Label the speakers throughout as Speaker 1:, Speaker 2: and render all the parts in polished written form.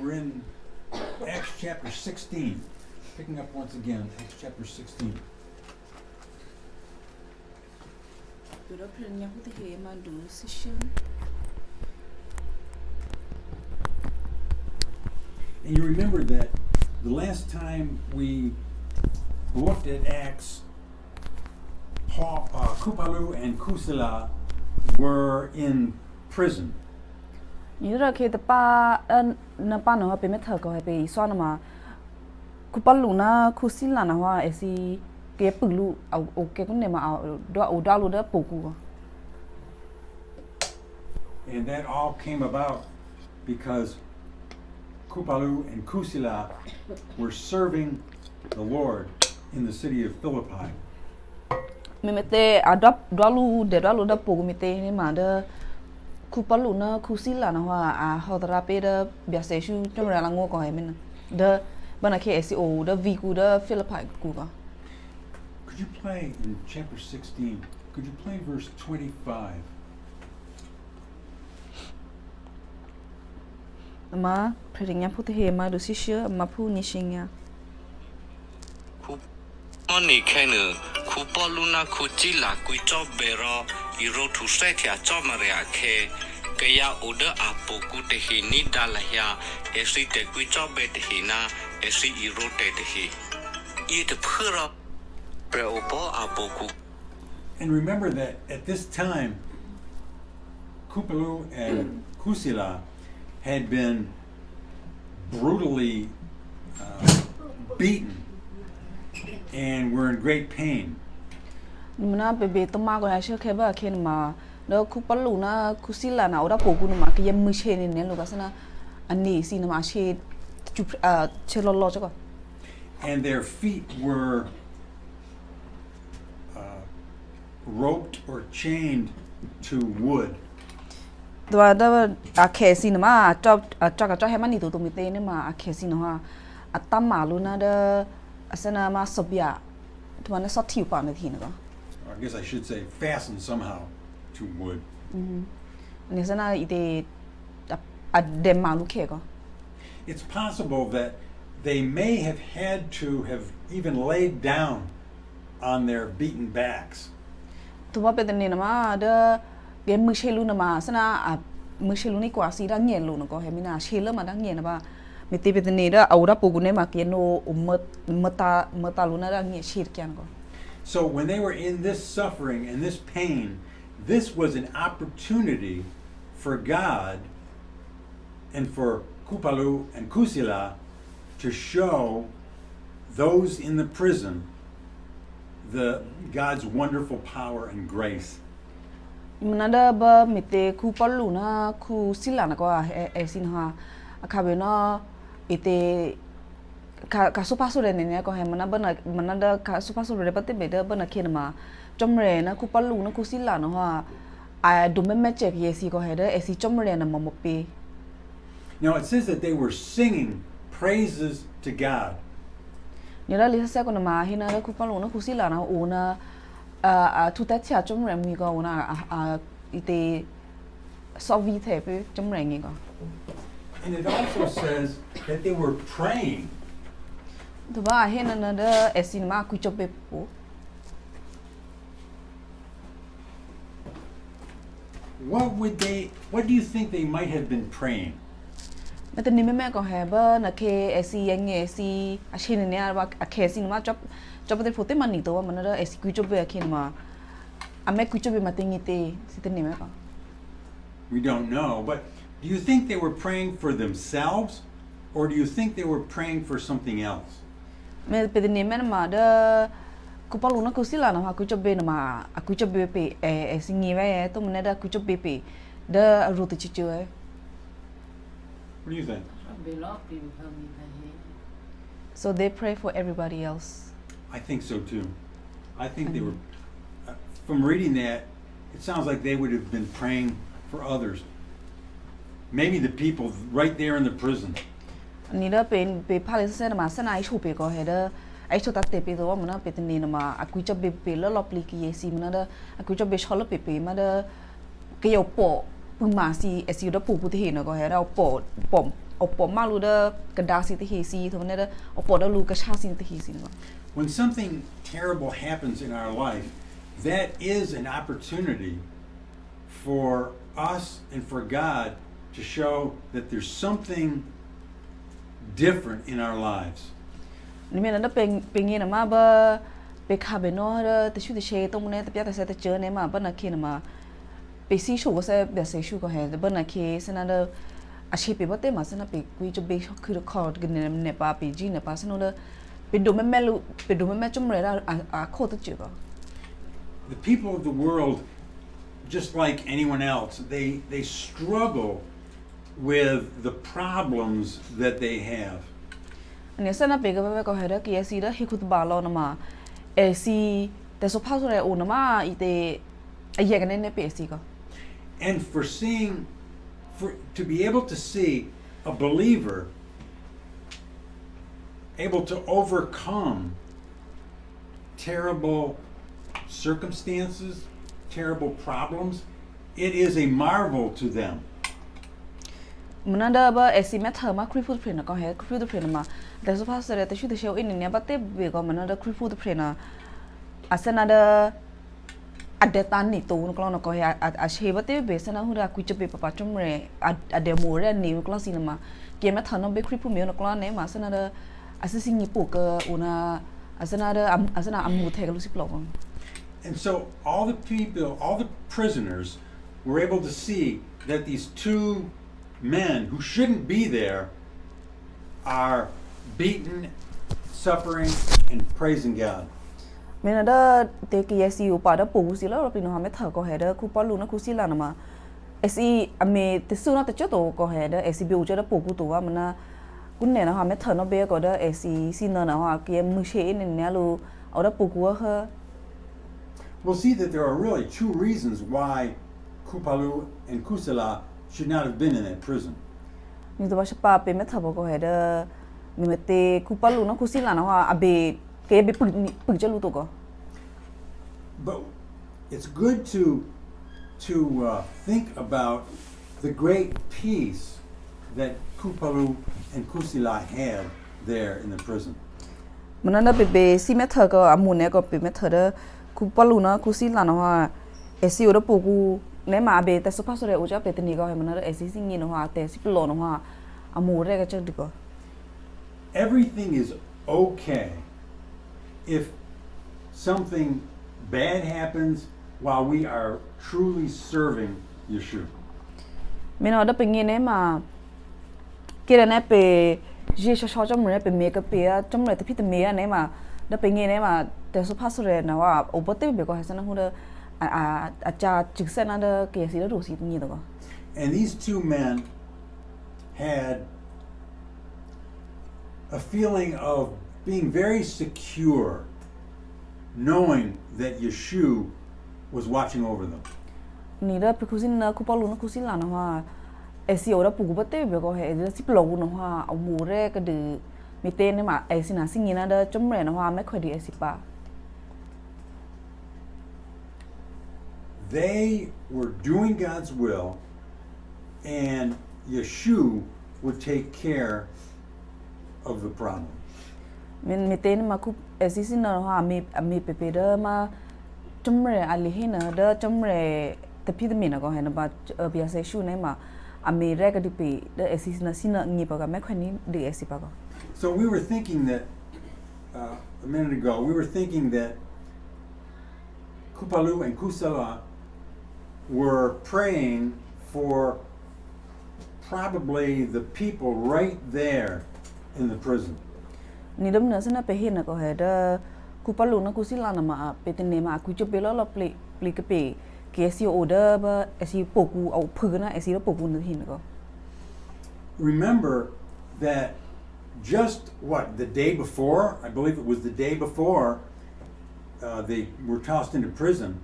Speaker 1: we're in Acts chapter 16. Picking up once again, Acts chapter 16. And you remember that the last time we looked at Acts, Kupalu and Kusila were in prison.
Speaker 2: Như là khi ta na pa nó bị mất thở có bị xoa nó mà Kupalu na Kusila na hoa esi cái bự lu ở cái con này mà ở đó lu đó bổ cụ.
Speaker 1: And that all came about because Kupalu and Kusila were serving the Lord in the city of Philippi.
Speaker 2: Mete đó lu để đó lu đó bổ mete này mà đó Kupalu na Kusila na hoa họ ta pe đó bia se shu trong ra là ngô có hay mình đó bên này cái SEO đó vi cụ đó Philippi cụ có.
Speaker 1: Could you play in chapter 16? Could you play verse 25?
Speaker 2: Mà phải nghe phụ thể mà được xí xíu mà phụ nhị sinh nha.
Speaker 3: Oni kenu kupoluna kuchila kuicho bero iro tu setia chomaria ke kaya uda apoku tehi ni dalahya esi te kuicho betehina esi iro tehi it phura preopo apoku.
Speaker 1: And remember that at this time, Kupalu and Kusila had been brutally beaten and were in great pain.
Speaker 2: Mình bị tôm ma của hai chiếc khép khi mà đó Kupalu na Kusila na ora poku mà cái em mới chơi nên lúc đó anh ấy xin mà chơi chụp chơi lo cho con.
Speaker 1: And their feet were roped or chained to wood.
Speaker 2: Đó khe xin mà cho hay mà đi tụi mình tên mà khe xin ha tam mà luôn đó asana mà sobia tụi mình sót thiêu bản thì nữa.
Speaker 1: I guess I should say fastened somehow to wood.
Speaker 2: Nên sana ide dem mà lúc khe có.
Speaker 1: It's possible that they may have had to have even laid down on their beaten backs.
Speaker 2: Tụi mình bây giờ nên mà đó cái mực xe luôn mà sana mực xe luôn này quá xí đang nhẹ luôn nó có hay mình xe lắm mà đang nhẹ là ba mình tiếp bên này đó áo đó bố này mà cái nó mất ta luôn nó đang nhẹ xe kia nó.
Speaker 1: So when they were in this suffering and this pain, this was an opportunity for God and for Kupalu and Kusila to show those in the prison God's wonderful power and grace.
Speaker 2: Mình đã ba mete Kupalu na Kusila na có xin ha akabe nó ite ka supasu re ne ko he mana da ka supasu re pate be da bana khen ma chomre na Kupalu na Kusila no ha a do me che ye si ko he da e si chomre na mo pe.
Speaker 1: Now it says that they were singing praises to God.
Speaker 2: Ni da li sa ko na ma hina da Kupalu na Kusila na o na thu ta cha chomre mi ko na ite so vi the pe chomre ngi ko.
Speaker 1: And it also says that they were praying.
Speaker 2: Tu ba hena na da esin ma ku chope po.
Speaker 1: What do you think they might have been praying?
Speaker 2: Mà tên niệm mẹ có hè bơ na ke esi anh esi a chin ne ba a ke sin ma chop chop te phote man ni to ma na esi ku chop be khin ma a me ku chop be ma tingi te si tên niệm ko.
Speaker 1: We don't know, but do you think they were praying for themselves or do you think they were praying for something else?
Speaker 2: Me pe tên niệm ma da ku pa lu na ku sila na ku chop be na ma a ku chop be pe esi ngi ve to ma da ku chop be pe da ru te chi chu.
Speaker 1: What do you think?
Speaker 2: So they pray for everybody else.
Speaker 1: I think so too. I think they were, from reading that, it sounds like they would have been praying for others. Maybe the people right there in the prison.
Speaker 2: Ni da pe pale se na ma sa na ai chu pe ko he da ai chu ta te pe do ma na pe tin ni na ma a ku cha be pe lo pli ki ye si ma da a ku cha be chol pe ma da ke yo po pu ma si e si da pu pu te he na ko he da po opo malu de kedasi te hisi to ne de opo de lu kashasi te hisi no.
Speaker 1: When something terrible happens in our life, that is an opportunity for us and for God to show that there's something different in our lives.
Speaker 2: Ni me na pengi na ma ba pe kha be no de te shu te she to ne te pya te se te je ne ma ba na ki na ma pe si shu se be se shu ko he ba na ki se na de a she pe ba te ma se na pe kui jo be khu de kho de ne pa pe ji ne pa se no de pe do me lu pe do me chum re da a kho te je ba.
Speaker 1: The people of the world, just like anyone else, they struggle with the problems that they have.
Speaker 2: Ani se na pe ga ba ko he da ki si da hi khu ba lo na ma e si te so pa so re o na ma I te a ye ga ne pe si ko.
Speaker 1: And to be able to see a believer able to overcome terrible circumstances, terrible problems, it is a marvel to them.
Speaker 2: Mananda ba esi meta ma krifu prena ko he krifu prena ma te so pa so re te shu te show in ne ba te be ko mananda krifu prena asana da adetan ni to no ko he a she ba te be sana hu ra ku che pe pa chum re a de mo re ni ko si na ma ke meta no be krifu me no ko ne ma sana da asisi ni po ka una asana amu te lu si plo.
Speaker 1: And so all the people, all the prisoners were able to see that these two men who shouldn't be there are beaten, suffering, and praising God.
Speaker 2: Mena da te ki yesi u pa da pu si la pino ha me tha ko he da ku pa lu na ku si la na ma esi ame te su na te cho to ko he da esi bi u che da pu ku to wa mana kun ne na ha me tha no be ko da esi si na na ha ke mu she ne ne lu au da pu ku ha.
Speaker 1: We'll see that there are really two reasons why Kupalu and Kusala should not have been in that prison.
Speaker 2: Ni to ba sha pa pe me tha ko he da me me te ku pa lu na ku si la na ha abe ke be pu che lu to ko.
Speaker 1: But it's good to think about the great peace that Kupalu and Kusila had there in the prison.
Speaker 2: Mananda be si me tha ko amu ne ko pe me tha da ku pa lu na ku si la na ha esi o da pu ku ne ma be te so pa so re o ja pe te ni ko he manada esi sing ni no ha te si plo no ha amu re ga che di ko.
Speaker 1: Everything is okay if something bad happens while we are truly serving Yeshua.
Speaker 2: Me no da pe ngi ne ma ke ne pe je sho chom re pe me ka pe a chom re te phi te me ne ma da pe ngi ne ma te so pa so re na wa o bo te be ko he sana hu da a cha chik se na da ke si da ro si ni da ko.
Speaker 1: And these two men had a feeling of being very secure, knowing that Yeshua was watching over them.
Speaker 2: Ni da pe ku sin na ku pa lu na ku si la na wa e si o da pu ku ba te be ko he da si plo na wa o mu re ka de mi te ne ma e si na sing ni na da chom re na wa me khoi di e si pa.
Speaker 1: They were doing God's will, and Yeshua would take care of the problem.
Speaker 2: Mi te ne ma ku e si sin na wa mi pe pe da ma chom re a li he na da chom re te phi de mi na ko he na ba bia se shu ne ma a mi re ka di pe da e si na sin na ngi pa ka me khoi ni de e si pa ko.
Speaker 1: So we were thinking that a minute ago, we were thinking that Kupalu and Kusala were praying for probably the people right there in the prison.
Speaker 2: Ni dam na sana pe he na ko he da ku pa lu na ku si la na ma pe te ne ma ku chu pe lo pli ke pe ke si o da ba e si po ku au phu na e si lo po ku na hin ko.
Speaker 1: Remember that just the day before, I believe it was the day before they were tossed into prison,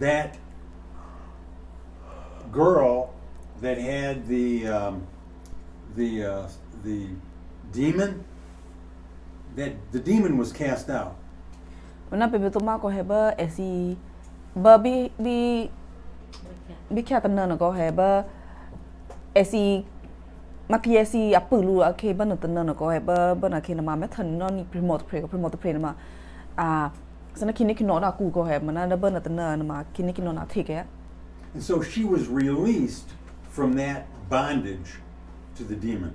Speaker 1: that girl that had the demon, that the demon was cast out.
Speaker 2: Na pe to ma ko he ba e si ba bi kya tan na ko he ba e si ma kia si apulu ake bana tanana ko ba bana ke na ma methan no ni promote pre ma sana kini kino na ku ko he mana da bana tanana ma kini kino na thike.
Speaker 1: And so she was released from that bondage to the demon.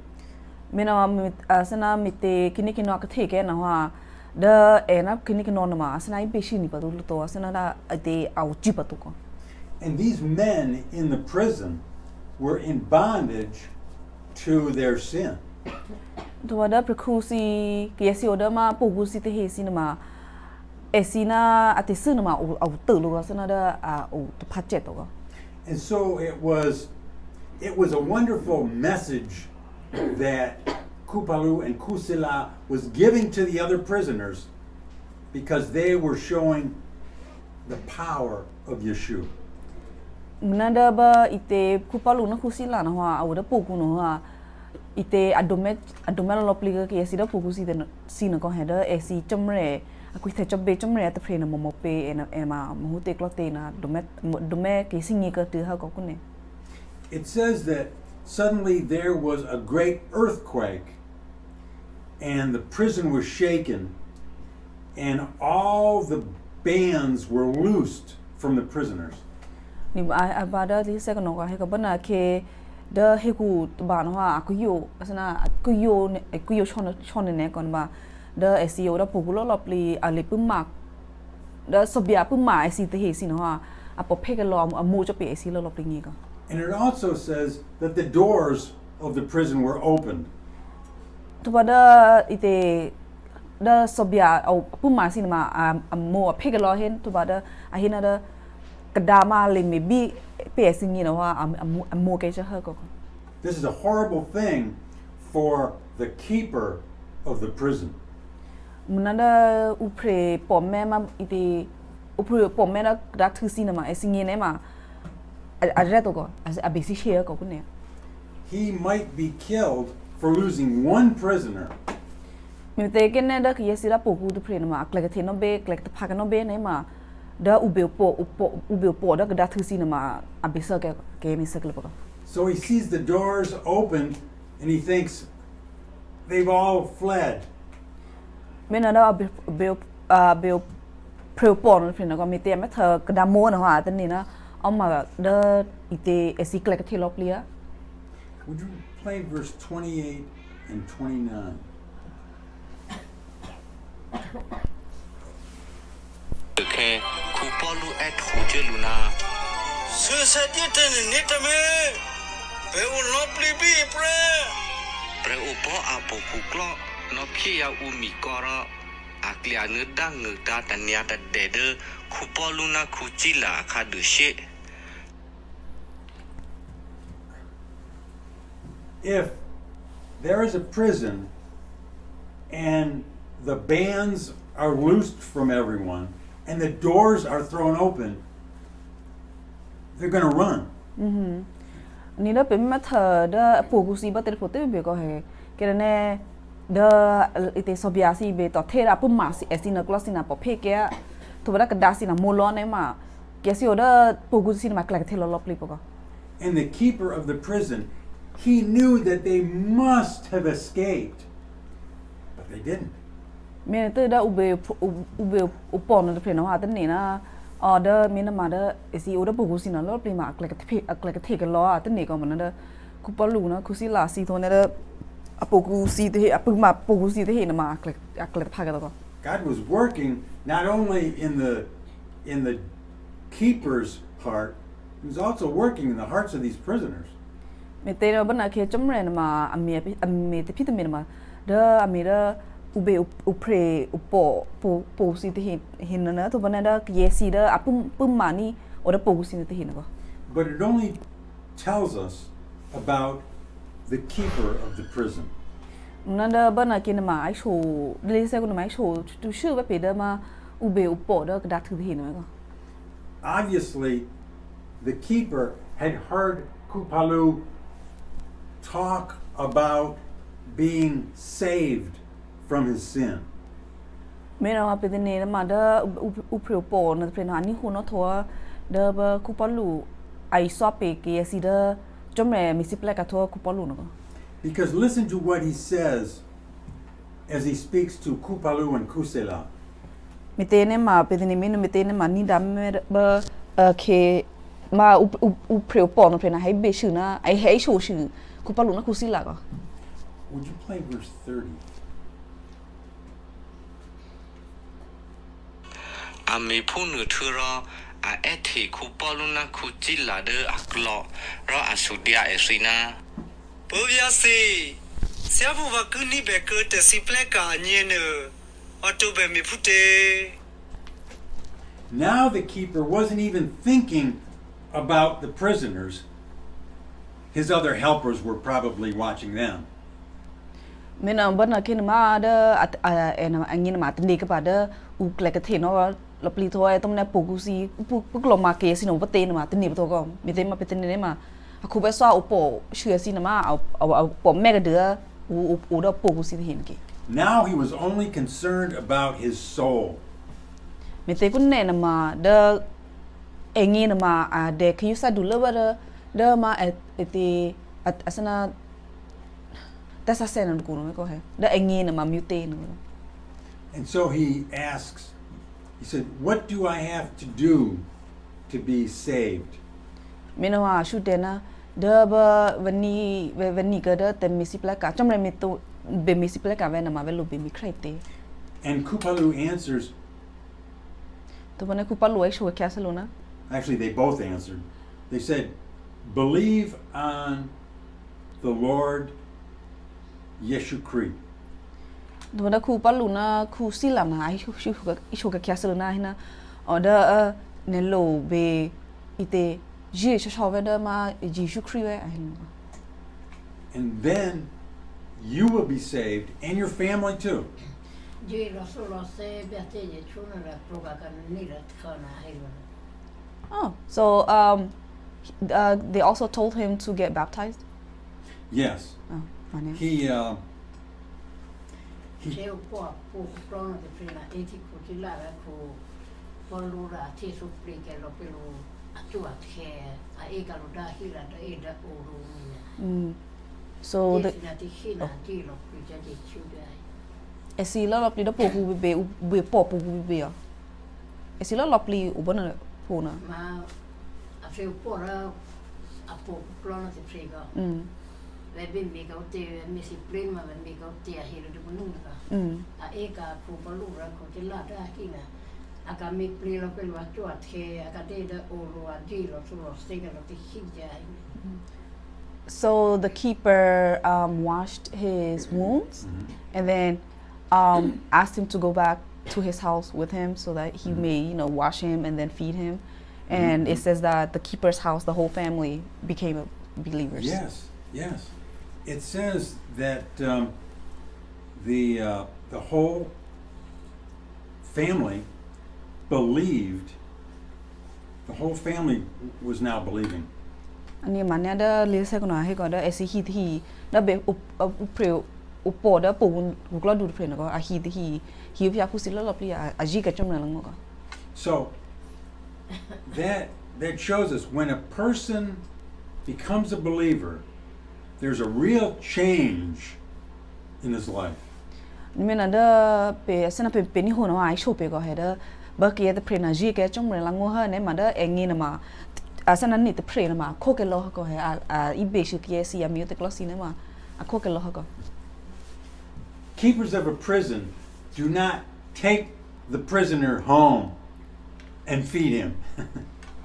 Speaker 2: Mena sana mite kini kino ka thike na ha da ena kini kino na ma sana ibe shi ni pa tu to sana da ate au ji pa tu ko.
Speaker 1: And these men in the prison were in bondage to their sin.
Speaker 2: To da prekusi kiesi oda ma pogusi te he sinema esina ate sinema au tu lo sana da au to pache to.
Speaker 1: And so it was a wonderful message that Kupalu and Kusila was giving to the other prisoners because they were showing the power of Yeshua.
Speaker 2: Mnada ba ite Kupalu na Kusila na ha au da poku no ha ite adome lo pliga ke si da poku si de sina ko heda esi chamre aku the chabe chamre ta frena mo pe e ma mo te klote na dome ke singi ka tu ha ko kune.
Speaker 1: It says that suddenly there was a great earthquake and the prison was shaken and all the bands were loosed from the prisoners.
Speaker 2: Ni abada li se kono ka he ka bana ke da he ku ba no ha akuyo asana akuyo chon ne kon ba da SEO da populo lopli ale pumak da sobia puma esi te he sin ha apo peke lo amu cho pe esi lo lopli ni ka.
Speaker 1: And it also says that the doors of the prison were opened.
Speaker 2: To ba da ite da sobia au puma sin ma amu peke lo hen to ba da ahina da kadama le maybe pe esi ni no ha amu ke cha ha ko.
Speaker 1: This is a horrible thing for the keeper of the prison.
Speaker 2: Munada upre pomme ma ite upre pomme da da thusi na ma esingi ne ma areto ko abisi share ko kune.
Speaker 1: He might be killed for losing one prisoner.
Speaker 2: Mi te ke ne da ke yesira poku de pre na ma klek the no be klek ta phaka no be ne ma da ube po da da thusi na ma abisa ke mi sakle ko.
Speaker 1: So he sees the doors opened and he thinks they've all fled.
Speaker 2: Mena da be propon pre na ko mi te ma tha ka da mo na ha ta ni na amma da ite esi klek the loplia.
Speaker 1: Would you play verse 28 and 29?
Speaker 3: Okay, Kupalu at Hujeluna.
Speaker 4: Susaditen nitame. Be will not be prayer.
Speaker 3: Pre upo apo kuklo no kia umi kora aklia ngedang ngeda tania ta dede Kupalu na kuchila kadushe.
Speaker 1: If there is a prison and the bands are loosed from everyone and the doors are thrown open, they're going to run.
Speaker 2: Ni da pe ma tha da poku si ba te pote be ko he ke ne da ite sobia si be to the ra pu ma si esina klasina po phe ke to ba ka da si na mo lo ne ma ke si o da poku si ma klak the lo lo pli ko.
Speaker 1: And the keeper of the prison, he knew that they must have escaped, but they didn't.
Speaker 2: Me te da ube upon the pre no ha te ni na order mina mother is the order poku si na lo pli ma klak the lo te ni ko ma da ku pa lu na ku si la si to ne da apoku si te apu ma poku si te he na ma klak pha ka ko.
Speaker 1: God was working not only in the keeper's heart, he was also working in the hearts of these prisoners.
Speaker 2: Me te na bana ke chomre na ma ame te pita me ma da ame da ube upre upo po si te hin na to bana da ye si da apum ma ni o da po si te hin ko.
Speaker 1: But it only tells us about the keeper of the prison.
Speaker 2: Na da bana ke na ma ai sho le se ko na mai sho tu shu ba pe da ma ube upo da da thu hin ko.
Speaker 1: Obviously, the keeper had heard Kupalu talk about being saved from his sin.
Speaker 2: Me na pe ne ma da upre upo na pre na ni ho no tho da ba Kupalu ai so pe ke si da chomre mi si pla ka tho Kupalu no.
Speaker 1: Because listen to what he says as he speaks to Kupalu and Kusela.
Speaker 2: Mitene ma pedini mino mitene ma ni dame ba ke ma u preo pon prena hai be shu na ai hai shu shu Kupalu na Kusila ko.
Speaker 1: Would you play verse 30?
Speaker 3: Ami punu thura a ethi khu poluna khu chila de aklo ro asudia esina
Speaker 4: ဘိုးပြစီဆရာဘုရားကုနိဘေကတစီပလက်ကာညင်းနအော်တိုဘေမီဖူတေ
Speaker 1: Now the keeper wasn't even thinking about the prisoners. His other helpers were probably watching them.
Speaker 2: Mina bana kin ma da ena angin ma tindi ka pada u klek ka the no lo pli thoi tom na pogusi pu lo ma ke sino pate na ma tindi to ko mi te ma pete ne ma aku ba so u po shue si na ma au po me ka de u da pogusi hin ki.
Speaker 1: Now he was only concerned about his soul.
Speaker 2: Mi te kun ne na ma da engin na ma de ki sa du lo ba da ma eti asana that's a sen ko no ko he da engin na ma mute no.
Speaker 1: And so he asks, he said, what do I have to do to be saved?
Speaker 2: Mina wa shu de na da ba vani ka da te misi plaka chom re mi to be misi plaka ve na ma ve lo be mi krete.
Speaker 1: And Kupalu answers,
Speaker 2: To bana Kupalu ai shu ka salona.
Speaker 1: actually they both answered. They said, believe on the Lord Yeshu Christ.
Speaker 2: To bana Kupalu na ku sila na ai shu ka salona hina oda ne lo be ite je shu ve da ma Jesu Christ ve ai.
Speaker 1: And then you will be saved and your family too.
Speaker 2: Oh, so they also told him to get baptized.
Speaker 1: Yes.
Speaker 2: Oh, funny.
Speaker 1: He
Speaker 2: So the esi la lopli da poku be popu be ya. Esi la lopli ubana pona.
Speaker 5: Ma a feu pora a pouco plano de frega. Vai bem mega o te mesi prima vai mega o te a hira de bununga. A eka ku palura ko te la da kina. A ka me plira pelo a tua te a ka te da oro a dilo sulo stega lo te hija.
Speaker 2: So the keeper washed his wounds and then asked him to go back to his house with him so that he may, wash him and then feed him. And it says that the keeper's house, the whole family became believers.
Speaker 1: Yes. It says that the whole family believed. The whole family was now believing.
Speaker 2: Ani manya da lese ko na he ko da esi hi da be upre upo da po gukla du pre na ko a hi pya kusila lo pli a ji ka chom na lang ko.
Speaker 1: So that shows us when a person becomes a believer, there's a real change in his life.
Speaker 2: Mena da pe sana pe ni ho na ai sho pe ko he da ba ke da pre na ji ka chom na lang ha ne ma da engi na ma asana ni te pre na ma ko ke lo ko he a I be shu ke si a mi te klosi na ma a ko ke lo ko.
Speaker 1: Keepers of a prison do not take the prisoner home and feed him.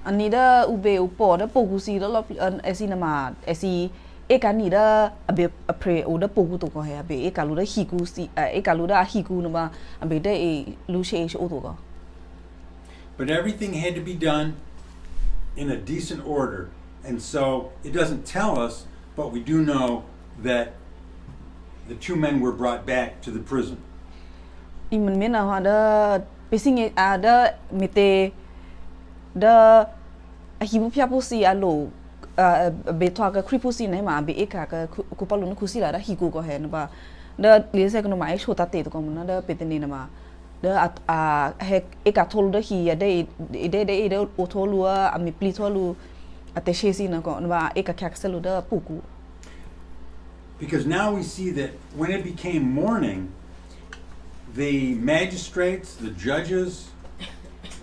Speaker 2: Ani da ube upo da pogusi da lo esi na ma esi e ka ni da abe pre o da pogu to ko he abe e ka lu da hiku si e ka lu da hiku na ma abe da e lu she o to ko.
Speaker 1: But everything had to be done in a decent order, and so it doesn't tell us, but we do know that the two men were brought back to the prison.
Speaker 2: Iman mena ha da pising ada mite da hibu pya pusi alo be twa ka kripusi ne ma be eka ka ku palu na kusi la da hiku ko he na ba da lese ko ma ai shota te to ko na da peteni na ma da he eka tol da hi ya de o tolu a mi pli tolu ate shesi na ko na ba eka kya selu da puku.
Speaker 1: Because now we see that when it became morning, the magistrates, the judges,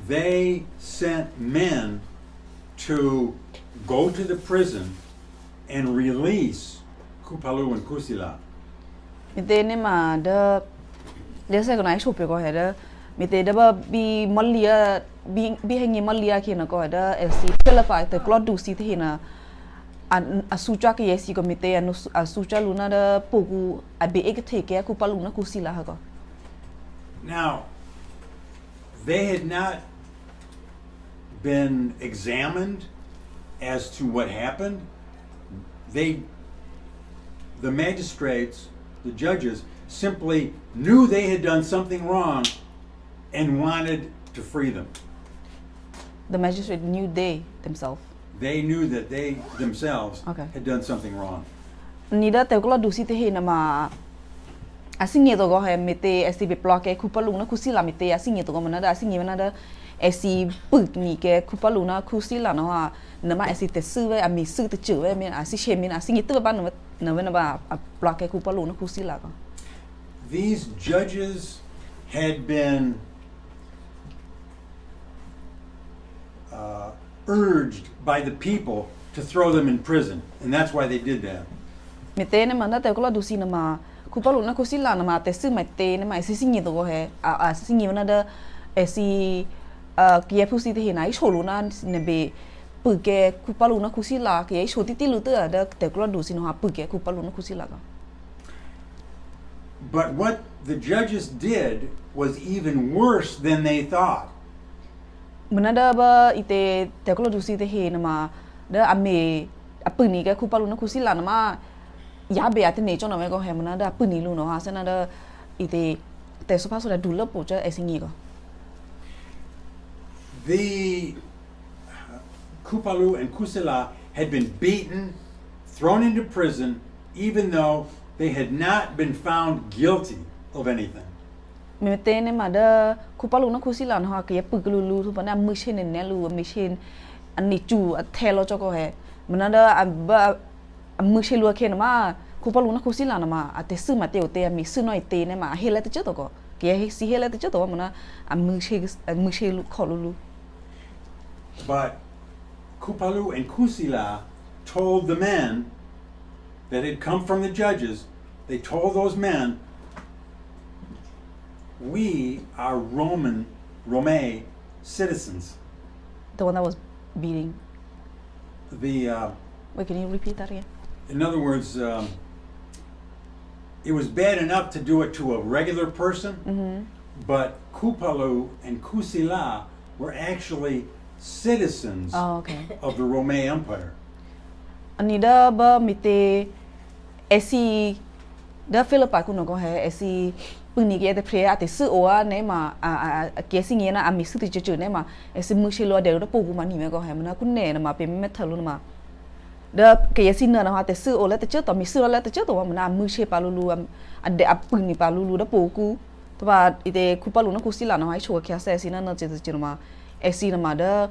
Speaker 1: they sent men to go to the prison and release Kupalu and Kusila.
Speaker 2: Mite ne ma de se ko nai chope ko he de mite de ba bi malia bi hengi malia ki na ko de si Philippi te klodu si te na a suja ke yesi ko mite anu a suja luna de pogu a be ek te ke Kupalu na Kusila ha ko.
Speaker 1: Now, they had not been examined as to what happened. The magistrates, the judges, simply knew they had done something wrong and wanted to free them.
Speaker 2: The magistrate knew they themselves.
Speaker 1: They knew that they themselves
Speaker 2: Okay.
Speaker 1: had done something wrong.
Speaker 2: Ni da te ko du si te he na ma asinge to go he mete esi be block ke Kupalu na Kusila mete asinge to go mana da asinge mana da esi puk ni ke Kupalu na Kusila na ha na ma esi te su ve a mi su te chu ve men asi she men asinge to ba na ba block ke Kupalu na Kusila ko.
Speaker 1: These judges had been urged by the people to throw them in prison, and that's why they did that.
Speaker 2: Mete ne mana te ko du si na ma Kupalu na Kusila na ma te su mai te ne ma esi singe to go he a singe mana da esi kia pu si te he na I cholu na ne be pu ke Kupalu na Kusila ke I choti ti lu te da te ko du si no ha pu ke Kupalu na Kusila ka.
Speaker 1: But what the judges did was even worse than they thought.
Speaker 2: Mana da ba ite te ko du si te he na ma da ame a pu ni ke Kupalu na Kusila na ma ya be ate ne chona me ko he mana da pu ni lu no ha se na da ite te so pa so da du lo po cha e singi ko.
Speaker 1: The Kupalu and Kusila had been beaten, thrown into prison, even though they had not been found guilty of anything.
Speaker 2: Me te ne ma da Kupalu na Kusila na ha ke pu lu lu tu pa na mu chen ne lu mi chen an ni chu a the lo cho ko he mana da ba mu chen lu ke na ma Kupalu na Kusila na ma a te su ma te o te mi su no i te ne ma he la te cho to ko ke he si he la te cho to mana a mu che lu kho lu.
Speaker 1: But Kupalu and Kusila told the men that had come from the judges, they told those men, we are Rome citizens.
Speaker 2: The one that was beating.
Speaker 1: The
Speaker 2: Wait, can you repeat that again?
Speaker 1: in other words, it was bad enough to do it to a regular person, but Kupalu and Kusila were actually citizens
Speaker 2: Oh, okay.
Speaker 1: of the Rome Empire.
Speaker 2: Ani da ba mite esi da Philippi ku no ko he esi puni ke te pre ate su o ne ma a ke singi na a mi su ti chu ne ma esi mu shi lo de ro po ku ma ni me ko he ma ku ne na ma pe me thalu na ma da ke esi na na ha te su o la te chu to mi su la te chu to ma na mu she pa lu lu a de a puni pa lu lu da po ku to ba ite ku pa lu na ku si la na ha chu ke sa esi na na che chu ma esi na ma da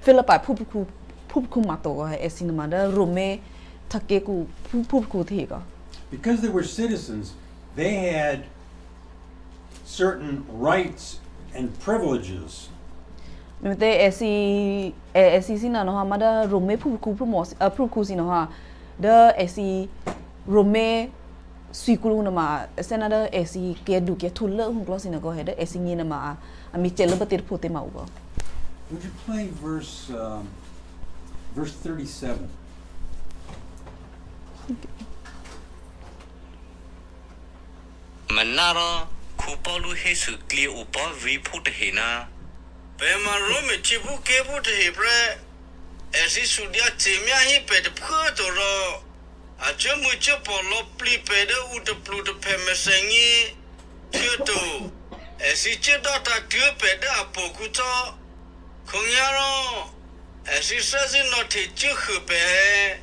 Speaker 2: Philippi pu ma to ko he esi na ma da Rome thake ku pu thi ko.
Speaker 1: Because they were citizens, they had certain rights and privileges.
Speaker 2: Mete esi sina no ha ma da Rome pu ku si no ha da esi Rome sui ku na ma sena da esi ke du ke thul hu klo si na ko he da esi ni na ma a mi chel ba tir phote ma u.
Speaker 1: Would you play verse 37?
Speaker 3: Manara Kupalu Hesu Kli Upa Viput Hina.
Speaker 4: Bema Rome Chibu Kebu to Hebre, as he should yet see me, he paid the Purtoro. A Jamu Chapolo Plipede Uta Pluto Pemesengi, Kyoto, as he chedota Tupeda Pokuto, Kunyaro, as he says in not a Chukupe,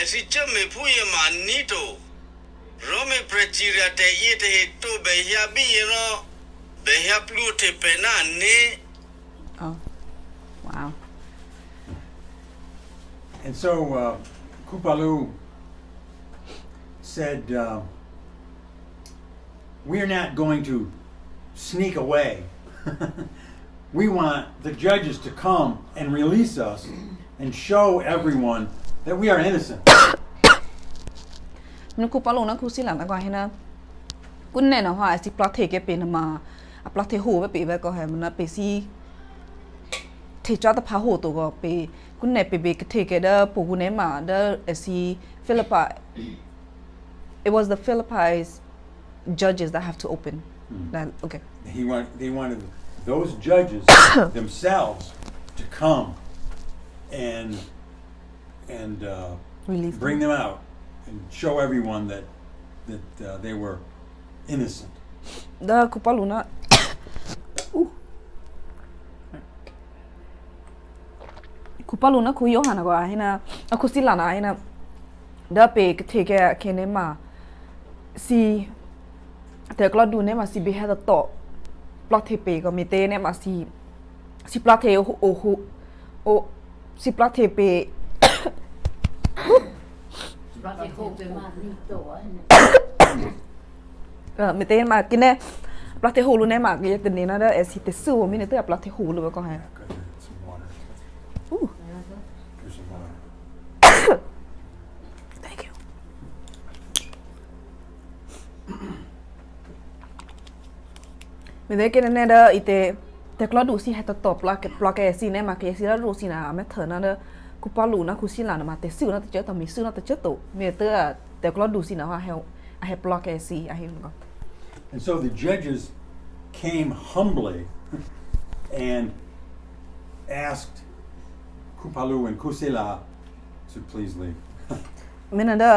Speaker 4: as he chame Puyama Nito. Rome Pretiria te ite to Behia Biro, Behia Plute Penani.
Speaker 2: Oh. Wow.
Speaker 1: And so Kupalu said, we're not going to sneak away. We want the judges to come and release us and show everyone that we are innocent.
Speaker 2: มันคูปาลูนะคูสิลันตะกว่าให้นะกุนแน่นะว่าสิปลาเทเกเป็นมาปลาเทหูไปปีไปก็ให้มันไปสิเทจอตะพาหูตัวก็ไปกุนแน่ไปเทเกเดปูกุนแน่มาเดสิฟิลิปปิ it was the Philippines judges that have to open that okay
Speaker 1: They wanted those judges themselves to come and
Speaker 2: release
Speaker 1: bring them out and show everyone that they were innocent.
Speaker 2: เดคูปาลูนะคูปาลูนะคูโยฮานะก็ให้นะคูสิลันนะให้นะเดไปเทเกเคเนมาsiแต่ก็ดูเนี่ยมาสิบิเฮดต่อปลาเทเปก็มีเตเนี่ยมาสิปลาเทโอสิปลาเทเป
Speaker 5: เราจะโคไปมานี่ตัวเนี่ย
Speaker 2: มีเตมากินเนี่ยปลาเทหูรู้เนี่ยมาก็จะเนี่ยนะเด้อสิเตสู้มีเนี่ยเตปลาเทหูรู้ก็ให้
Speaker 1: Some water. Here's some water.
Speaker 2: thank you มีเตกินเนี่ยเด้ออีเตแต่ก็ดูสิให้ตอบปลาแกสิเนี่ยมาแกสิแล้วรู้สินะแม่เถอะนะเด้อกูปาลูนะกูสิลานะมาแต่ซื้อนะแต่เจอแต่มีซื้อนะแต่เจอตัวมีเตแต่ก็ดูสินะว่าให้ปลาแกสิให้มันก็
Speaker 1: And so the judges came humbly and asked Kupalu and Kusila to please leave.
Speaker 2: มินาเดอ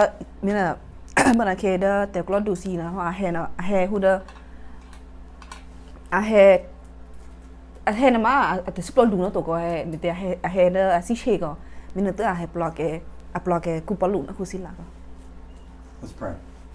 Speaker 2: มินาบันเคเดอแต่ก็ดูสินะว่าเฮฮูเดเฮนะมาแต่สปอร์ดูนะตัวก็มีแต่เฮเดอสิเชก็มินาเตอเฮปลอกเกกูปาลูนะกูสิลาก็
Speaker 1: Let's pray.